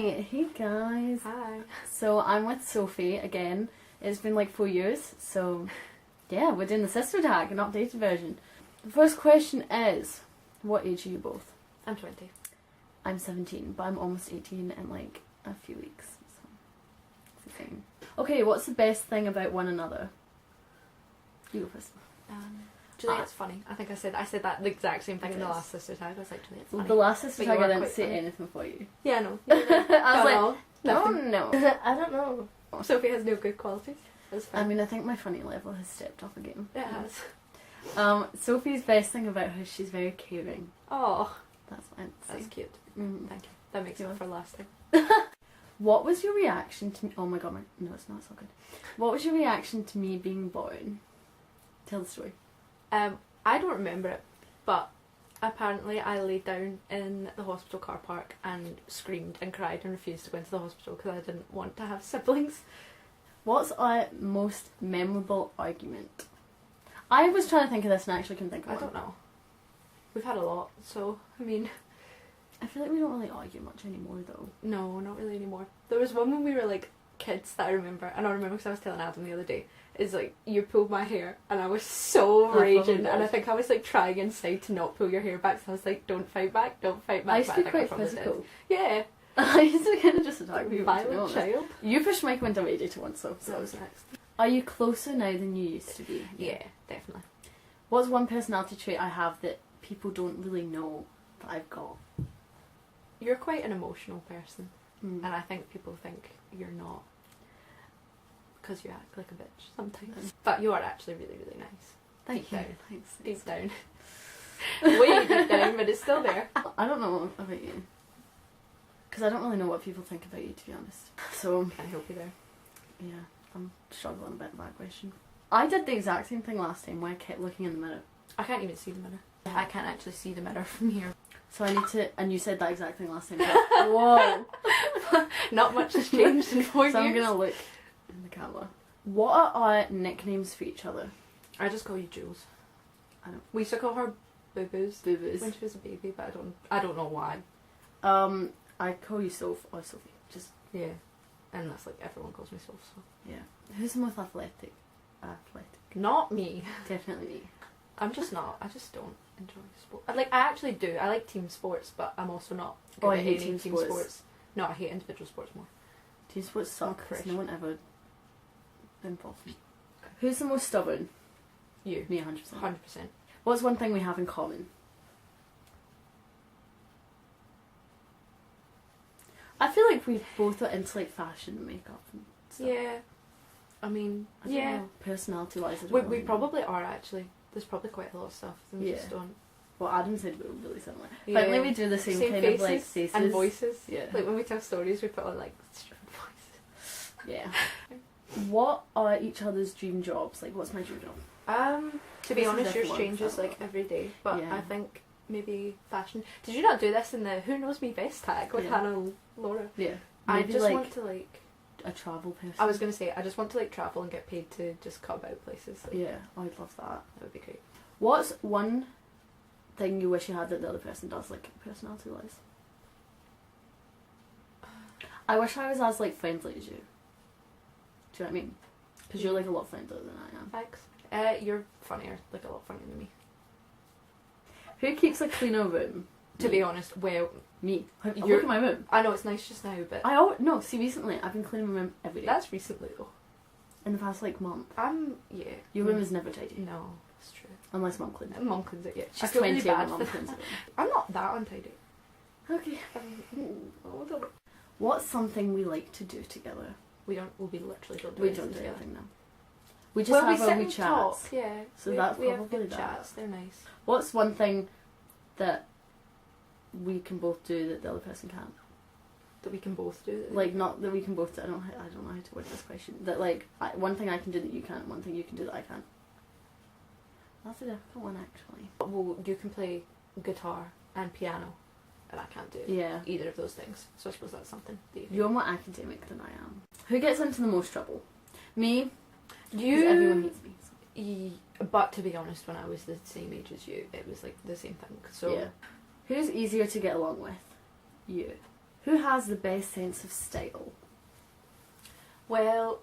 Hey guys. Hi. So I'm with Sophie again. It's been like 4 years, so yeah, we're doing the sister tag, an updated version. The first question is, what age are you both? I'm 20. I'm 17, but I'm almost 18 in like a few weeks, so it's the same. Okay, what's the best thing about one another? You go first. Juliet's funny. I think I said that the exact same thing in the last sister tag. I was like, Juliet's funny. The last sister But tag you I are didn't quite say funny. anything for you. Yeah, no. I was like, Nothing. no. I don't know. Sophie has no good qualities. That's fine. I mean, I think my funny level has stepped up again. It has. Sophie's best thing about her, she's very caring. Oh, That's what I'd say. that's cute. Mm. Thank you. That makes You're up for last time. What was your reaction to me? Oh my god, no, it's not so good. What was your reaction to me being born? Tell the story. I don't remember it, but apparently I laid down in the hospital car park and screamed and cried and refused to go into the hospital because I didn't want to have siblings. What's our most memorable argument? I was trying to think of this and I actually couldn't think of I one. don't know. We've had a lot, so I mean, I feel like we don't really argue much anymore though. no, not really anymore. There was one when we were like kids that I remember, and I remember because I was telling Adam the other day, is like you pulled my hair and I was so I raging, probably and I did. think I was like trying inside to not pull your hair back, so I was like, don't fight back, don't fight back. I used to but be think I quite probably physical. did. Yeah, I used to kind of just attack like a people, to be violent honest. child. You pushed Michael into radiator once though, So so. I was next. Are you closer now than you used to be? Yeah, definitely. What's one personality trait I have that people don't really know that I've got? You're quite an emotional person, Mm. and I think people think you're not because you act like a bitch sometimes. But you are actually really, really nice. Thank you. Deep down. Thanks. Deep down. Way deep down, but it's still there. I don't know about you. Because I don't really know what people think about you, to be honest. So, Can I help you there? yeah, I'm struggling a bit with that question. I did the exact same thing last time where I kept looking in the mirror. I can't even see the mirror. I can't actually see the mirror from here. So I need to, and you said that exact thing last time. But, whoa! Not much has changed in 4 years. So I'm going to look in the camera. What are our nicknames for each other? I just call you Jules. I don't- We used to call her Boo Boos Boo-boos. when she was a baby, but I don't know why. I call you Soph or Sophie. Just, Yeah, and that's like everyone calls me Soph. So yeah. Who's the most athletic? Athletic. not me. Definitely me. I'm just not. I just don't enjoy sport. I actually do. I like team sports, but I'm also not. Oh, good I at hate any team sports. No, I hate individual sports more. Team sports suck because Christian. no one ever involves me. Who's the most stubborn? You. Me, 100%. 100%. What's one thing we have in common? I feel like we both are into like fashion and makeup and stuff. Yeah. I mean, I don't yeah. know, personality wise, I don't We really know. probably are actually. There's probably quite a lot of stuff that we just Yeah. don't. Well, Adam said we were really similar. Yeah. Finally, we do the same kind faces of like faces and voices. Yeah. Like when we tell stories, we put on like stupid voices. Yeah. What are each other's dream jobs? Like, what's my dream job? To be This is honest, yours F1, changes so- like every day, but Yeah. I think maybe fashion. Did you not do this in the Who Knows Me Best tag with Yeah. Hannah and Laura? Yeah. I Maybe just like want to like. a travel person. I was gonna say I just want to like travel and get paid to just cut about places. Like, Yeah, I'd love that. that would be great. What's one thing you wish you had that the other person does, like personality wise? I wish I was as like friendly as you. Do you know what I mean? Because you're like a lot friendlier than I am. Thanks. You're funnier, like a lot funnier than me. Who keeps a cleaner room? To be honest, well, Me. Look You're- at my room. I know it's nice just now, but No, see, recently I've been cleaning my room every day. that's recently though. In the past like month. Yeah. Your room is never tidy. No, it's true. Unless mum cleans it. Mum cleans it, yeah. I She's feel 20 really and bad mum for cleans it. I'm not that untidy. Okay. Hold on. What's something we like to do together? We literally don't do We anything don't do together. anything now. We just Well, we have sit our wee and chats. talk, yeah. So we, that's we have probably good that. chats. They're nice. What's one thing that we can both do that the other person can't? That we can both do. Like, not that we can both do. I don't know how to word this question. That like one thing I can do that you can't, one thing you can do that I can't. That's a difficult one actually. Well, you can play guitar and piano, and I can't do Yeah. either of those things. So I suppose that's something that you. You're more academic than I am. Who gets into the most trouble? Me. You. Because everyone hates me. So. But to be honest, when I was the same age as you, it was like the same thing. So Yeah. Who's easier to get along with? You. Who has the best sense of style? Well,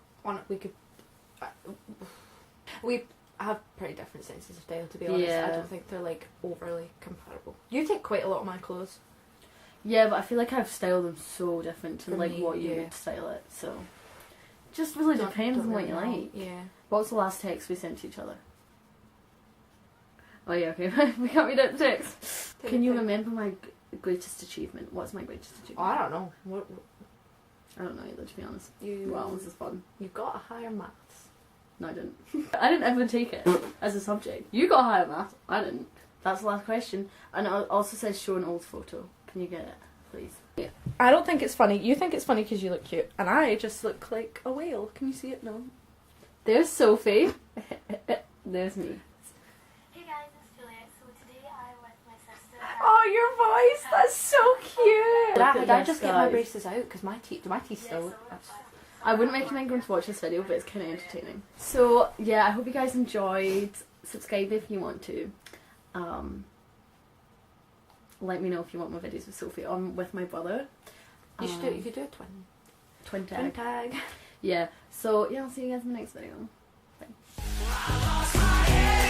we have pretty different senses of style, to be honest. Yeah. I don't think they're like overly comparable. You take quite a lot of my clothes. Yeah, but I feel like I've styled them so different to For like me, what you yeah. would style it. So just really depends on what you like. Yeah. What's the last text we sent to each other? Oh yeah, okay. We can't read out the text. Can you remember my greatest achievement? What's my greatest achievement? Oh, I don't know. What I don't know either, to be honest. you? Wow, this is fun. You got a higher maths. No, I didn't. I didn't ever take it as a subject. You got higher math. I didn't. That's the last question. And it also says show an old photo. Can you get it, please? Yeah. I don't think it's funny. You think it's funny because you look cute, and I just look like a whale. Can you see it? No. There's Sophie. There's me. Hey guys, it's Juliet. So today I'm with my sister. Oh, your voice! That's so cute. Look Did at I just get my guys. braces out? Because my teeth still. I wouldn't recommend going to watch this video, but it's kind of entertaining. So yeah, I hope you guys enjoyed. Subscribe if you want to. Let me know if you want more videos with Sophie on with my brother. You should do. You could do a twin Twin tag. tag. Yeah. So yeah, I'll see you guys in the next video. Bye. I lost my head.